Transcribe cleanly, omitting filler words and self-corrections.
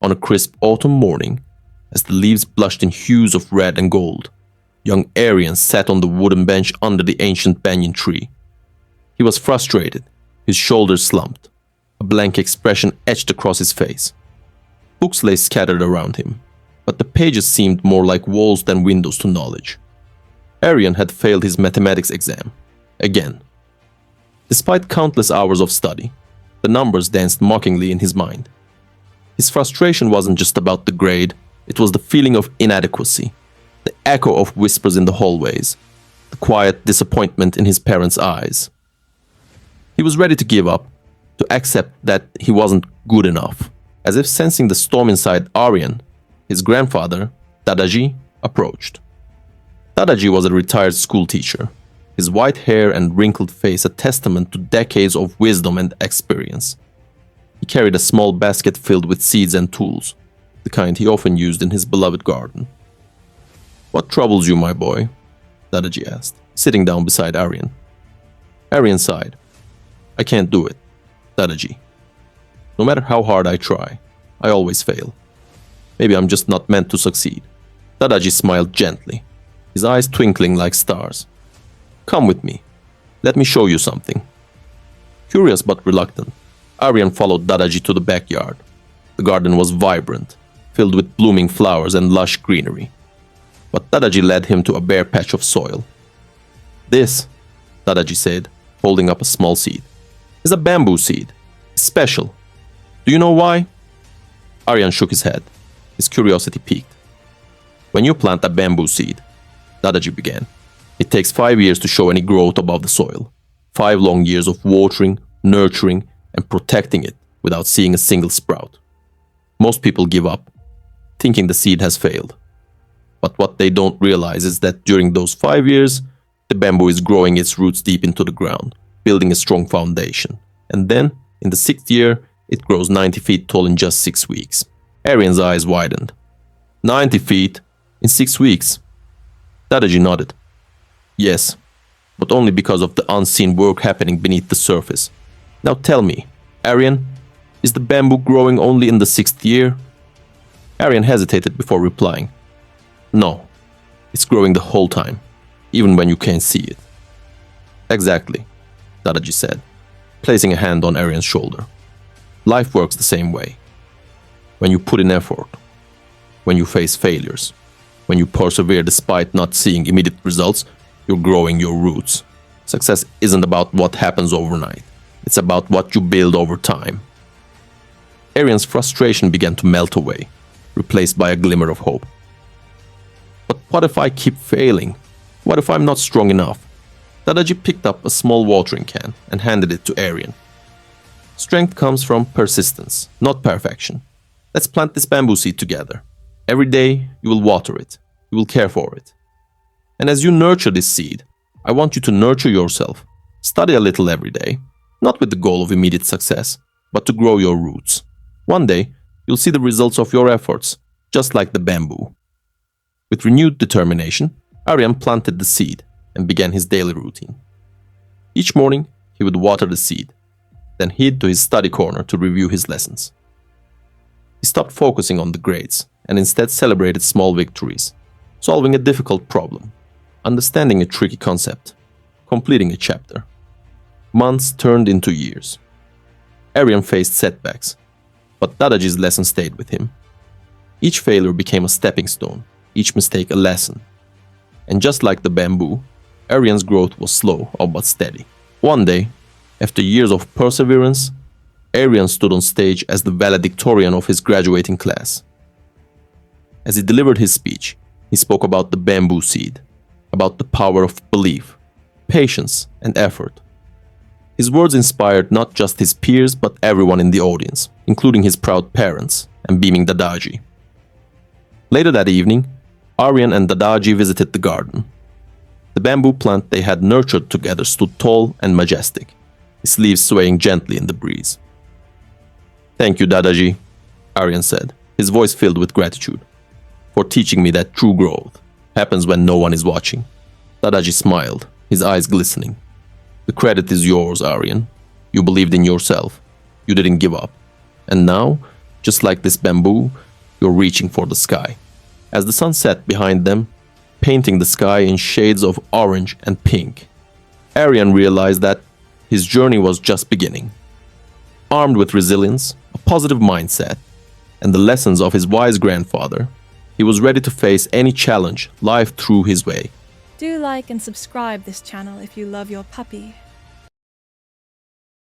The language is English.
On a crisp autumn morning, as the leaves blushed in hues of red and gold, young Aryan sat on the wooden bench under the ancient banyan tree. He was frustrated, his shoulders slumped, a blank expression etched across his face. Books lay scattered around him, but the pages seemed more like walls than windows to knowledge. Aryan had failed his mathematics exam, again. Despite countless hours of study, the numbers danced mockingly in his mind. His frustration wasn't just about the grade, it was the feeling of inadequacy, the echo of whispers in the hallways, the quiet disappointment in his parents' eyes. He was ready to give up, to accept that he wasn't good enough. As if sensing the storm inside Aryan, his grandfather, Dadaji, approached. Dadaji was a retired school teacher, his white hair and wrinkled face a testament to decades of wisdom and experience. He carried a small basket filled with seeds and tools, the kind he often used in his beloved garden. "What troubles you, my boy?" Dadaji asked, sitting down beside Aryan. Aryan sighed. "I can't do it, Dadaji. No matter how hard I try, I always fail. Maybe I'm just not meant to succeed." Dadaji smiled gently, his eyes twinkling like stars. "Come with me. Let me show you something." Curious but reluctant, Aryan followed Dadaji to the backyard. The garden was vibrant, filled with blooming flowers and lush greenery. But Dadaji led him to a bare patch of soil. "This," Dadaji said, holding up a small seed, "is a bamboo seed. It's special. Do you know why?" Aryan shook his head, his curiosity piqued. "When you plant a bamboo seed," Dadaji began, "it takes 5 years to show any growth above the soil. 5 long years of watering, nurturing, and protecting it without seeing a single sprout. Most people give up, thinking the seed has failed. But what they don't realize is that during those 5 years, the bamboo is growing its roots deep into the ground, building a strong foundation. And then, in the 6th year, it grows 90 feet tall in just 6 weeks." Aryan's eyes widened. 90 feet? In 6 weeks? Dadaji nodded. "Yes, but only because of the unseen work happening beneath the surface. Now tell me, Aryan, is the bamboo growing only in the 6th year?" Aryan hesitated before replying. "No, it's growing the whole time, even when you can't see it." "Exactly," Dadaji said, placing a hand on Aryan's shoulder. "Life works the same way. When you put in effort, when you face failures, when you persevere despite not seeing immediate results, you're growing your roots. Success isn't about what happens overnight. It's about what you build over time." Aryan's frustration began to melt away, replaced by a glimmer of hope. "But what if I keep failing? What if I'm not strong enough?" Dadaji picked up a small watering can and handed it to Aryan. "Strength comes from persistence, not perfection. Let's plant this bamboo seed together. Every day, you will water it. You will care for it. And as you nurture this seed, I want you to nurture yourself. Study a little every day, not with the goal of immediate success, but to grow your roots. One day, you'll see the results of your efforts, just like the bamboo." With renewed determination, Aryan planted the seed and began his daily routine. Each morning, he would water the seed, then head to his study corner to review his lessons. He stopped focusing on the grades and instead celebrated small victories, solving a difficult problem, understanding a tricky concept, completing a chapter. Months turned into years. Aryan faced setbacks, but Dadaji's lesson stayed with him. Each failure became a stepping stone, each mistake a lesson. And just like the bamboo, Aryan's growth was slow but steady. One day, after years of perseverance, Aryan stood on stage as the valedictorian of his graduating class. As he delivered his speech, he spoke about the bamboo seed, about the power of belief, patience, and effort. His words inspired not just his peers but everyone in the audience, including his proud parents and beaming Dadaji. Later that evening, Aryan and Dadaji visited the garden. The bamboo plant they had nurtured together stood tall and majestic, its leaves swaying gently in the breeze. "Thank you, Dadaji," Aryan said, his voice filled with gratitude, "for teaching me that true growth happens when no one is watching." Dadaji smiled, his eyes glistening. "The credit is yours, Aryan. You believed in yourself. You didn't give up. And now, Just like this bamboo, you're reaching for the sky. As the sun set behind them, painting the sky in shades of orange and pink, Aryan realized that his journey was just beginning. Armed with resilience, a positive mindset, and the lessons of his wise grandfather, he was ready to face any challenge life threw his way. Do like and subscribe this channel if you love your puppy.